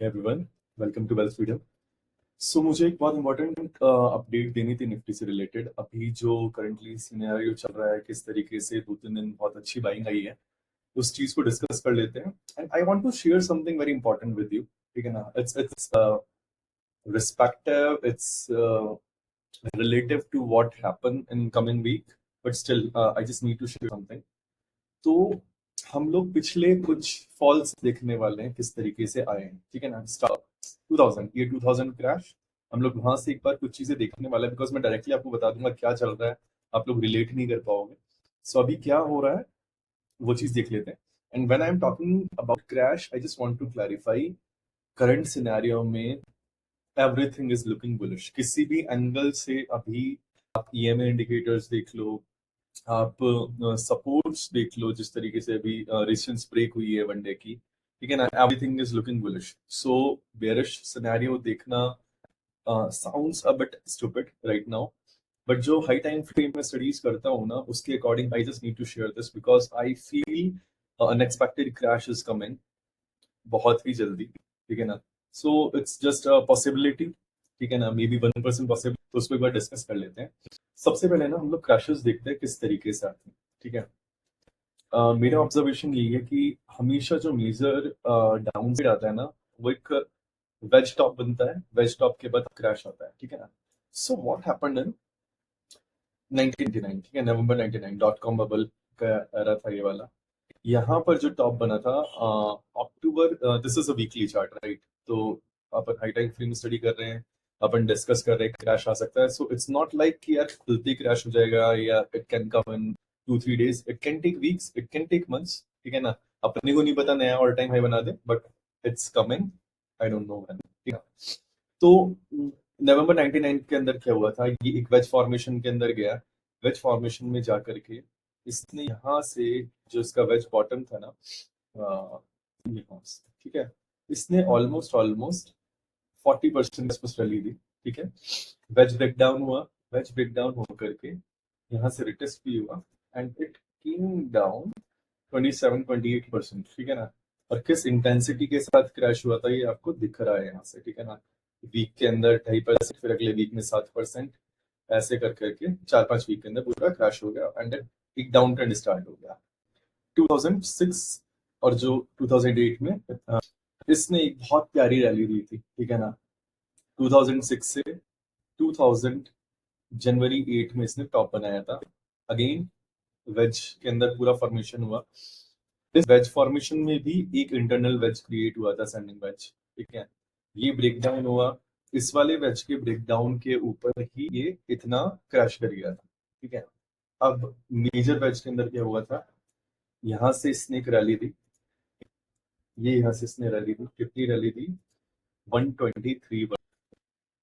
Hey everyone, welcome to Wealth Freedom. So मुझे एक बहुत इंपॉर्टेंट अपडेट देनी थी निफ्टी से रिलेटेड। अभी जो करंटली सिनेरियो चल रहा है, किस तरीके से 2-3 दिन बहुत अच्छी बाइंग आई है, उस चीज को डिस्कस कर लेते हैं। And I want to share something very important with you, ठीक है ना। It's respective, it's relative to what happen in coming week, but still I just need to share something. तो हम लोग पिछले कुछ फॉल्स देखने वाले हैं, किस तरीके से आए हैं, ठीक है ना। स्टार्ट 2000, ये 2000 क्रैश, हम लोग वहां से एक बार कुछ चीजें देखने वाले हैं, बिकॉज मैं डायरेक्टली आपको बता दूंगा क्या चल रहा है, आप लोग रिलेट नहीं कर पाओगे। सो अभी क्या हो रहा है वो चीज देख लेते हैं। And when I am talking about crash, I just want to clarify, current scenario में एवरीथिंग इज लुकिंग बुलिश। किसी भी एंगल से अभी आप ईएमए इंडिकेटर्स देख लो, आप सपोर्ट्स देख लो, जिस तरीके से अभी रेजिस्टेंस ब्रेक हुई है वनडे की, ठीक है ना, everything is looking bullish. So bearish scenario देखना sounds a bit stupid right now, but जो हाई टाइम फ्रेम में स्टडीज करता हूँ ना, उसके according I just need to share this because I feel unexpected crash is coming बहुत ही जल्दी, ठीक है ना। So it's just a possibility, ठीक है ना, मे बी 1% पॉसिबल, तो उसको एक बार डिस्कस कर लेते हैं। सबसे पहले ना हम लोग क्रैशेस देखते हैं किस तरीके से आते हैं, ठीक है। मेरा ऑब्जर्वेशन यही है कि हमेशा जो मेजर डाउन साइड आता है ना, वो एक वेज टॉप बनता है, वेज टॉप के बाद क्रैश आता है, ठीक है ना। सो व्हाट हैपेंड इन 1999, ठीक है, नवंबर 99 डॉट कॉम बबल का एरा था ये वाला। यहाँ पर जो टॉप बना था October, this is a weekly chart right, तो अपन हाई टाइम फ्रेम स्टडी कर रहे हैं, अपन डिस्कस कर रहे हैं क्रैश आ सकता है। सो इट्स नॉट लाइक कि यार खुलते क्रैश हो जाएगा, या it can come in 2-3 days, it can take weeks, it can take months, ठीक है ना। अपने को नहीं पता नया ऑल टाइम हाई बना दे, but it's coming, I don't know when, ठीक है। तो नवंबर 99 के अंदर क्या हुआ था, ये एक वेज फॉर्मेशन के अंदर गया। वेज फॉर्मेशन में जा करके इसने यहाँ से, जो इसका वेज बॉटम था ना, यहाँ से, ठीक है, इसने ऑलमोस्ट ऑलमोस्ट 40% रैली दी, ठीक है। वेज ब्रेकडाउन हुआ, वेज ब्रेकडाउन हो करके यहाँ से रिटेस्ट भी हुआ, एंड इट केम डाउन 27-28%, ठीक है ना। और किस इंटेंसिटी के साथ क्रैश हुआ था ये आपको दिख रहा है यहाँ से, ठीक है ना। वीक के अंदर 2.5%, फिर अगले वीक में 7%, ऐसे कर करके 4-5 वीक के अंदर पूरा क्रैश हो गया, एंड एक डाउन ट्रेंड स्टार्ट हो गया 2006। और जो 2008 में इसने एक बहुत प्यारी रैली दी थी, ठीक है ना। 2006 से 2000 जनवरी 8 में इसने टॉप बनाया था। अगेन वेज के अंदर पूरा फॉर्मेशन हुआ। इस वेज फॉर्मेशन में भी एक इंटरनल वेज क्रिएट हुआ था, सेंडिंग वेज, ठीक है। ये ब्रेकडाउन हुआ, इस वाले वेज के ब्रेकडाउन के ऊपर ही ये इतना क्रैश कर गया था, ठीक है। अब मेजर वेज के अंदर क्या हुआ था, यहाँ से इसने एक रैली दी, ये यहाँ से इसने रैली दी, कितनी रैली दी, 123।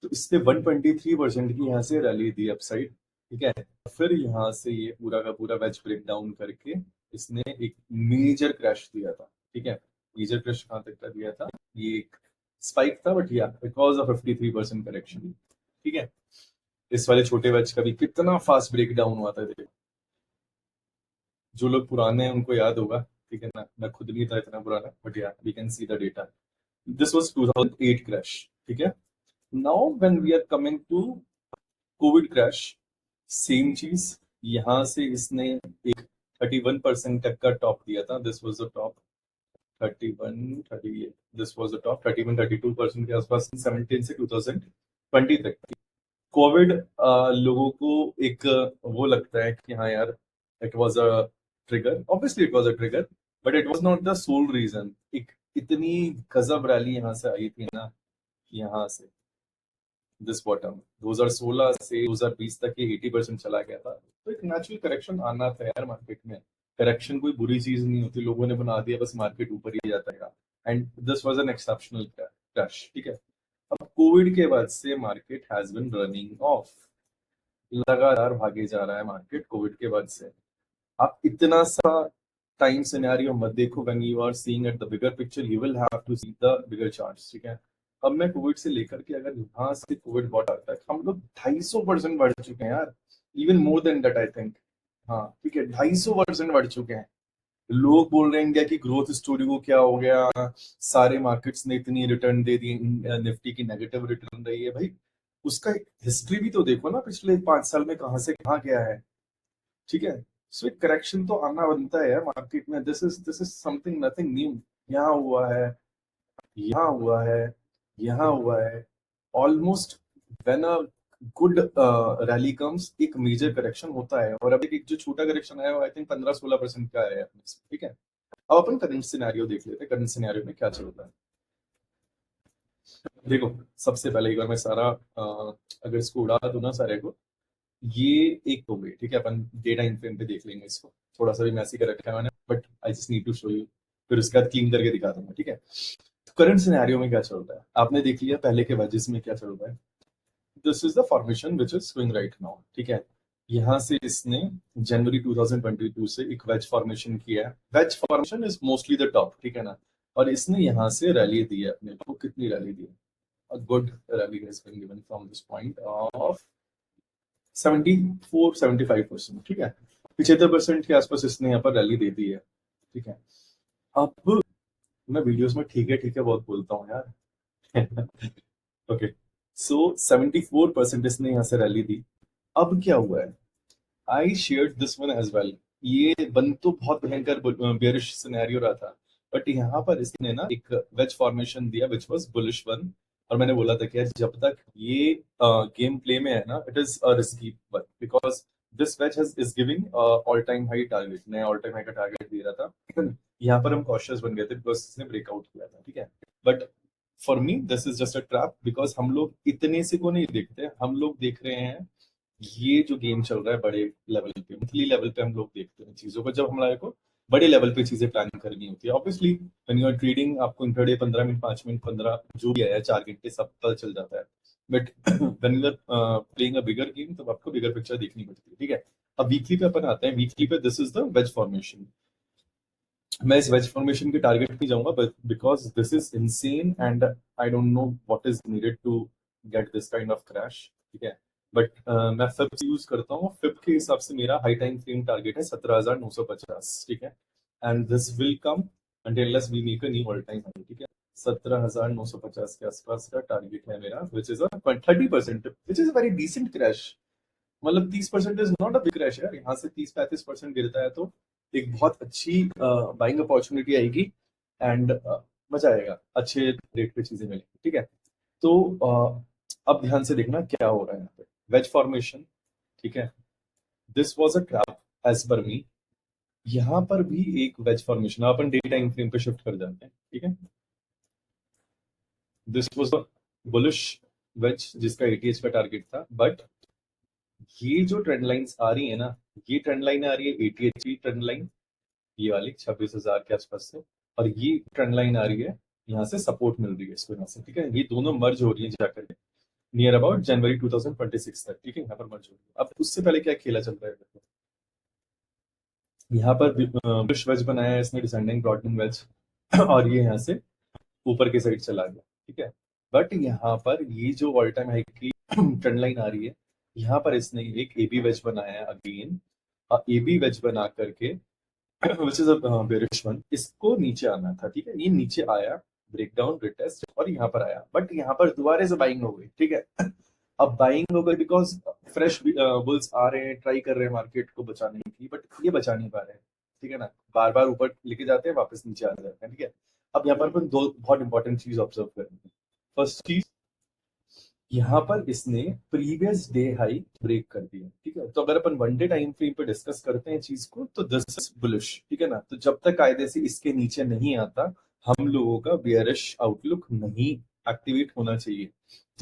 तो इसने 123% की यहाँ से रैली दी अपसाइड, ठीक है। फिर यहाँ से ये पूरा का पूरा वेज ब्रेक डाउन करके इसने एक मेजर क्रैश दिया था, ठीक है। मेजर क्रैश कहाँ तक का दिया था, ये एक स्पाइक था, बट या इट वाज अ 53% करेक्शन, ठीक है। इस वाले छोटे वेज का भी कितना फास्ट ब्रेक डाउन हुआ था, देखो। जो लोग पुराने हैं उनको याद होगा, ठीक है ना, मैं खुद नहीं था इतना पुराना, बट या we can see the data. This was 2008 crash, ठीक है। Now when we are coming to COVID crash, same चीज, यहाँ से इसने एक 31% तक का टॉप दिया था, this was the top 31 30, this was the top 31-32% के आसपास 17 से 2020 तक। कोविड लोगों को एक वो लगता है कि हाँ यार, it was a trigger, obviously it was a trigger, but it was not the sole reason. एक इतनी गजब रैली यहाँ से आई थी ना, यहाँ से दिस बॉटम 2016 से 2020 तक ये 80% चला गया था। तो एक नेचुरल करेक्शन आना था यार मार्केट में। करेक्शन कोई बुरी चीज नहीं होती, लोगों ने बना दिया बस मार्केट ऊपर ही जाता है, and this was an exceptional crash, ठीक है। अब कोविड के बाद से market has been running of, लगातार भागे जा रहा है मार्केट कोविड के बाद से। आप इतना सा टाइम सिनेरियो मत देखो, when you are seeing at the bigger picture you will have to see the bigger charts, ठीक है। अब मैं कोविड से लेकर के, अगर यहाँ से कोविड बॉट आता है, हम लोग 250% बढ़ चुके हैं यार, even more than that I think. हाँ ठीक है, 250% बढ़ चुके हैं। लोग बोल रहे हैं इंडिया की ग्रोथ स्टोरी को क्या हो गया, सारे मार्केट्स ने इतनी रिटर्न दे दी, निफ्टी की नेगेटिव रिटर्न रही है। भाई उसका हिस्ट्री भी तो देखो ना, पिछले 5 साल में कहां से कहां गया है। ठीक है, सो एक करेक्शन तो आना बनता है यार मार्केट में। This is something nothing new. यहाँ हुआ है, यहाँ हुआ है, यहाँ हुआ है। Almost when a good rally comes, एक मेजर करेक्शन होता है। और अभी एक जो छोटा करेक्शन आया, आई थिंक 15-16% का आया है अपने से, ठीक है। अब अपन करंट सिनेरियो देख लेते हैं, करंट सिनेरियो में क्या चल रहा है। देखो, सबसे पहले एक बार मैं सारा अगर इसको उड़ा दूं ना सारे को, ये एक हो गई, ठीक है। अपन डे टाइम फ्रेम पे देख लेंगे इसको। थोड़ा सा भी मैसी कर रखा है मैंने, but I just need to show you. फिर उसके बाद क्लीन करके दिखा दूंगा, ठीक है। करंट सिनेरियो में क्या चल रहा है आपने देख लिया, पहले के वजह में क्या चल रहा है। This is the formation which is going right now, ठीक है। यहाँ से इसने जनवरी 2022 से एक वेज फॉर्मेशन किया है। Wedge formation is mostly the top, ठीक है ना। और इसने यहाँ से रैली दी है अपने को। कितनी रैली दी है? A good rally has been given from this point of 74-75%, ठीक है। 75% के आसपास इसने यहाँ पर रैली दे दी है, ठीक है। अब मैं वीडियोस में ठीक है बहुत बोलता हूँ यार। ओके, सो 74% इसने यहाँ से रैली दी। अब क्या हुआ है, I shared this one as well. ये बन तो बहुत भयंकर बेरिश सिनेरियो रहा था, बट यहाँ पर इसने ना एक वेज फॉर्मेशन दिया विच वाज बुलिश वन। और मैंने बोला था कि यार जब तक ये गेम प्ले में है ना, it is a risky one, because this wedge is giving all time high target. नया ऑल टाइम हाई का टारगेट दे रहा था। यहाँ पर हम कॉशियस बन गए थे बिकॉज इसने ब्रेकआउट किया था, ठीक है। But for me this is just a trap, because हम लोग इतने से को नहीं देखते, हम लोग देख रहे हैं ये जो गेम चल रहा है बड़े लेवल पे, मंथली लेवल पे हम लोग देखते हैं चीजों को। जब हमारे को बड़े लेवल पे चीजें प्लान करनी होती है, obviously when you are trading, आपको इंट्राडे 15 मिनट, 5 मिनट, 15 जो भी आया 4 घंटे सब पता चल जाता है। But when you are playing a bigger game, तो आपको बिगर पिक्चर देखनी पड़ती है, ठीक है। अब वीकली पे अपन आते हैं। वीकली पे this is the wedge formation. मैं इस वेज फॉर्मेशन के टारगेट पे जाऊंगा, but because this is insane and I don't know what is needed to get this kind of crash, ठीक है। बट मैं फिप यूज करता हूँ। फिप के हिसाब से मेरा हाई टाइम फ्रेम टारगेट है 17,950, ठीक है। And this will come unless we make a new all time high, ठीक है। 17,950 के आसपास का टारगेट है मेरा, which is a 30%, which is a very decent crash. मतलब 30% is not a big crash यार। यहाँ से 30-35% गिरता है तो एक बहुत अच्छी बाइंग अपॉर्चुनिटी आएगी। एंड मजा आएगा, अच्छे रेट पे चीजें मिलेंगी, ठीक है। तो अब ध्यान से देखना क्या हो रहा है यहाँ पे। वेज फॉर्मेशन, ठीक है। This was a trap as per me. यहाँ पर भी एक वेज फॉर्मेशन, अपन डे टाइम फ्रेम पे शिफ्ट कर जाते हैं, ठीक है। This was a bullish wedge जिसका 80 का टारगेट था। बट ये जो ट्रेंड लाइंस आ रही है ना, ये ट्रेंड लाइन आ रही है 80 की ट्रेंड लाइन, ये वाली 26,000 के आसपास से। और ये ट्रेंड लाइन आ रही है, यहाँ से सपोर्ट मिल रही है इसको यहाँ से, ठीक है। ये दोनों मर्ज हो रही है जाकर नियर अबाउट जनवरी 2026 तक, ठीक है। यहाँ पर मर्ज हो रही है। अब उससे पहले क्या खेला चल रहा है देखो। यहाँ पर बुश वेज बनाया है इसने, डिसेंडिंग ब्रॉडनिंग वेज। और ये यहाँ से ऊपर की साइड चला गया, ठीक है। बट यहाँ पर ये जो ऑल टाइम हाई की ट्रेंड लाइन आ रही है, यहाँ पर इसने एक एबी वेज बनाया है अगेन। एबी वेज बना करके विच इज अ बेरिश वन, इसको नीचे आना था, ठीक है। ये नीचे आया, ब्रेकडाउन, रिटेस्ट, और यहाँ पर आया। बट यहाँ पर दोबारा से बाइंग हो गई, ठीक है। अब बाइंग हो गई बिकॉज फ्रेश बुल्स आ रहे हैं, ट्राई कर रहे हैं मार्केट को बचाने की, बट ये बचा नहीं पा रहे हैं, ठीक है ना। बार बार ऊपर लेके जाते हैं, वापस नीचे आ जाते हैं, ठीक है। अब यहाँ पर अपन दो बहुत इंपॉर्टेंट चीज ऑब्जर्व करेंगे। फर्स्ट चीज, यहाँ पर इसने प्रीवियस डे हाई ब्रेक कर दिया, ठीक है। तो अगर अपन वन डे टाइम फ्रेम पे डिस्कस करते हैं चीज को, तो दिस इज बुलिश, ठीक है ना। तो जब तक कायदे से इसके नीचे नहीं आता, हम लोगों का बियरिश आउटलुक नहीं एक्टिवेट होना चाहिए।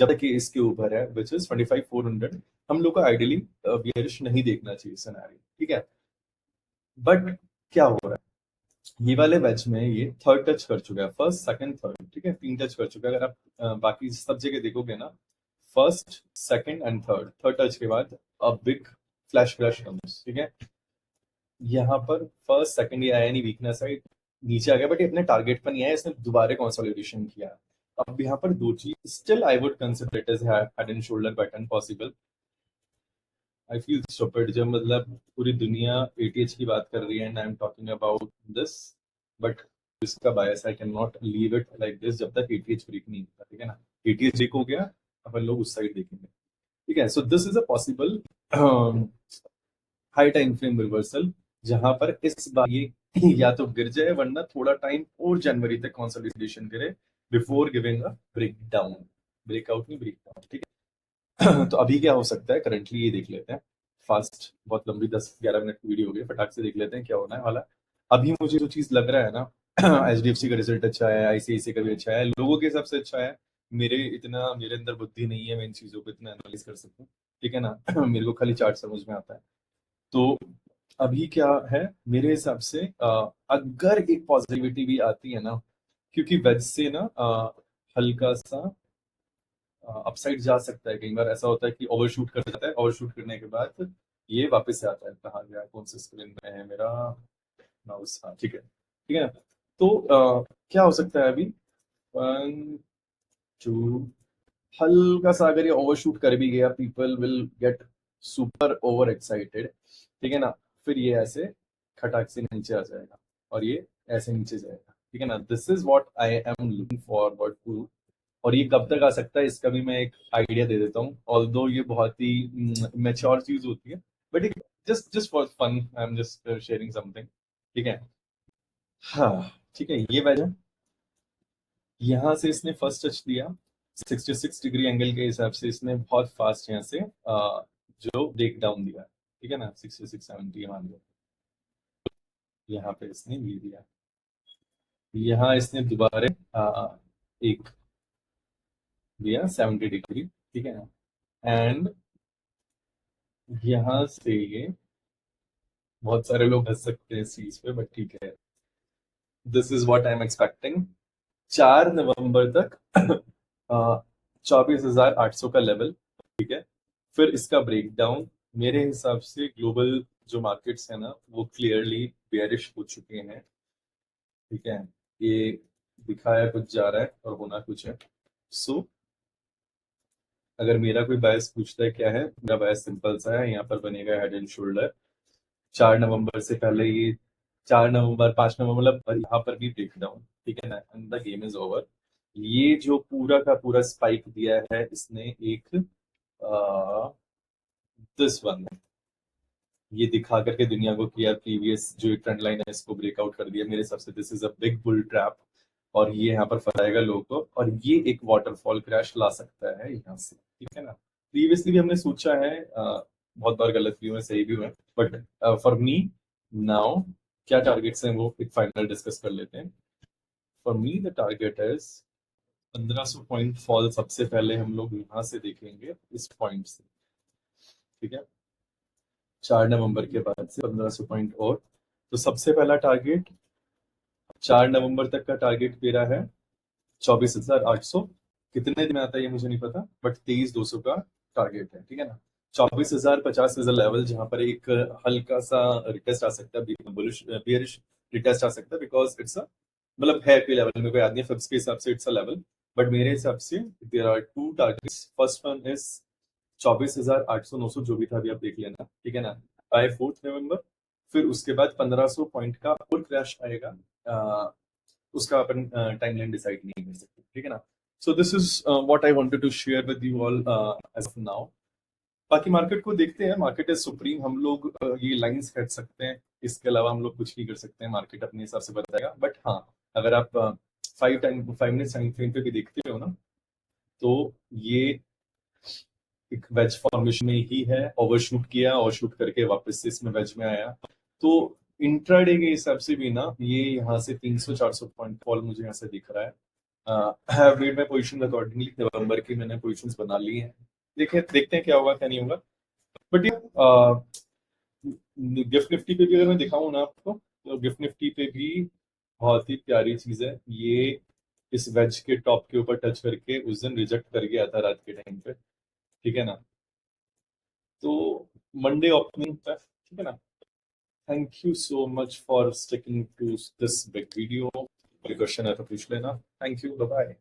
जब तक ये इसके ऊपर है विच इज 25,400, हम लोग को आइडियली बियरिश नहीं देखना चाहिए सिनेरियो, ठीक है। बट क्या हो रहा है, ये वाले बैच में ये थर्ड टच कर चुका है, फर्स्ट सेकंड थर्ड, ठीक है। 3 टच कर चुका है। अगर आप बाकी सब जगह देखोगे ना, first second and third, third touch के बाद a big flash crash comes, ठीक है। यहाँ पर फर्स्ट सेकंड ये आया नहीं, वीकनेस साइड नीचे आ गया, बट ये अपने टारगेट पर नहीं आया, इसने दोबारा कंसोलिडेशन किया। अब यहाँ पर दो चीज still I would consider it as head and shoulder pattern possible. I feel stupid जब मतलब पूरी दुनिया एटीएच की बात कर रही है and I am talking about this, but इसका bias I can not leave it like this जब तक एटीएच ब्रेक नहीं होता, ठीक है ना। एटीएच ब्रेक हो गया, अपन लोग उस साइड देखेंगे, ठीक है। सो this is a possible high time frame reversal, जहां पर इस बार ये या तो गिर जाए वरना थोड़ा टाइम और जनवरी तक कंसोलिडेशन करे before giving a break down, breakout नहीं ब्रेक डाउन, ठीक है। तो अभी क्या हो सकता है करंटली ये देख लेते हैं फास्ट, बहुत लंबी 10-11 मिनट की वीडियो हो गई, फटाक से देख लेते हैं क्या होना है वाला। अभी मुझे जो चीज लग रहा है ना, एचडीएफसी का रिजल्ट अच्छा है, आईसीआईसी का भी अच्छा है, लोगों के हिसाब से अच्छा है। मेरे अंदर बुद्धि नहीं है मैं इन चीजों को इतना एनालाइज कर सकूं, ठीक है ना। मेरे को खाली चार्ट समझ में आता है। तो अभी क्या है मेरे हिसाब से, अगर एक पॉजिटिविटी भी आती है ना, क्योंकि वेज से ना हल्का सा अपसाइड जा सकता है, कई बार ऐसा होता है कि ओवरशूट कर जाता है, ओवरशूट करने के बाद ये वापस से आता है, कहाँ गया, कौन से स्क्रीन में है मेरा माउस, हाँ ठीक है, ठीक है ना। तो क्या हो सकता है अभी, 1 2, हल्का सा अगर ये ओवरशूट कर भी गया, people will get super over excited, ठीक है ना। फिर ये ऐसे खटाक से नीचे आ जाएगा और ये ऐसे नीचे जाएगा, ठीक है ना। This is what I am looking forward to. और ये कब तक आ सकता है इसका भी मैं एक आइडिया दे देता हूँ, ऑल्दो ये बहुत ही मैच्योर चीज होती है, बट एक just just for fun I am just sharing something, ठीक है। हाँ ठीक है, ये वजह यहाँ से इसने फर्स्ट टच दिया 66 डिग्री एंगल के हिसाब से, इसने बहुत फास्ट यहाँ से जो ब्रेक डाउन दिया, ठीक है ना, 66-70 मान लो, यहाँ पे इसने ये दिया, यहाँ इसने दोबारा एक दिया 70 डिग्री, ठीक है ना। एंड यहाँ से ये, बहुत सारे लोग हंस सकते हैं इस चीज पे, बट ठीक है, this is what I am expecting. 4 नवंबर तक 24,800 का लेवल, ठीक है। फिर इसका ब्रेकडाउन, मेरे हिसाब से ग्लोबल जो मार्केट्स है ना वो क्लियरली बेयरिश हो चुके हैं, ठीक है। ये दिखाया कुछ जा रहा है और होना कुछ है। सो अगर मेरा कोई बायस पूछता है क्या है, मेरा बायस सिंपल सा है, यहाँ पर बनेगा हेड एंड शोल्डर 4 नवंबर से पहले, ये 4 नवंबर 5 नवंबर मतलब यहाँ पर भी ब्रेक डाउन, ठीक है ना, and the game is over. ये जो पूरा का पूरा स्पाइक दिया है इसने एक दिस वन, ये दिखा करके दुनिया को किया प्रीवियस जो ट्रेंड लाइन है इसको ब्रेकआउट कर दिया, मेरे हिसाब से this is a big bull trap, और ये यहाँ पर फंसाएगा लोगों को, और ये एक वाटरफॉल क्रैश ला सकता है यहाँ से, ठीक है ना। प्रीवियसली भी हमने सोचा है, बहुत बार गलत भी हुए सही भी हुए, बट फॉर मी नाउ क्या टारगेट्स हैं वो एक फाइनल डिस्कस कर लेते हैं। For me the target is 1500 point fall, सबसे पहले हम लोग यहाँ से देखेंगे इस पॉइंट से, ठीक है। 4 नवंबर के बाद से 1500 पॉइंट, और तो सबसे पहला टारगेट 4 नवंबर तक का टारगेट मेरा है 24,800, कितने दिन में आता है ये मुझे नहीं पता, बट 23,200 का टारगेट है, ठीक है ना। 24,050 इज अ लेवल जहां पर एक हल्का सा रिटेस्ट आ सकता है, बुलिश बियरिश रिटेस्ट आ सकता है, बिकॉज इट्स अ मतलब है कोई लेवल में कोई याद नहीं, फिफ्स के हिसाब से इट्स अ लेवल, बट मेरे हिसाब से there are two targets, first one is 24,800-900 जो भी था अभी आप देख लेना, ठीक है ना, बाय 4 नवंबर। फिर उसके बाद 1500 पॉइंट का और क्रैश आएगा, उसका अपन टाइमलाइन डिसाइड नहीं कर सकते, ठीक है ना। So this is what I wanted to share with you all as of now. बाकी मार्केट को देखते हैं, मार्केट इज सुप्रीम, हम लोग ये लाइंस खींच सकते हैं, इसके अलावा हम लोग कुछ नहीं कर सकते हैं, मार्केट अपने हिसाब से बताएगा। बट हाँ, अगर आप 5 मिनट टाइम फ्रेम पे भी देखते हो ना, तो ये एक वेज फॉर्मेशन में ही है, ओवरशूट किया, ओवरशूट करके वापस से इसमें वेज में आया, तो इंट्राडे के हिसाब से भी ना ये यहाँ से 300-400 पॉइंट फॉल मुझे यहाँ से दिख रहा है। Have made my position accordingly, November की मैंने पोजीशंस बना ली हैं, देखें देखते हैं क्या होगा क्या नहीं होगा। बट ये गिफ्ट निफ्टी पे भी अगर मैं दिखाऊं ना आपको, तो गिफ्ट निफ्टी पे भी बहुत ही प्यारी चीज है ये, इस वेज के टॉप के ऊपर टच करके उस दिन रिजेक्ट कर गया था रात के टाइम पे, ठीक है ना। तो मंडे ओपनिंग था, ठीक है ना। Thank you so much for sticking to this big video, कोई क्वेश्चन है तो पूछ लेना, थैंक यू, बाय बाय।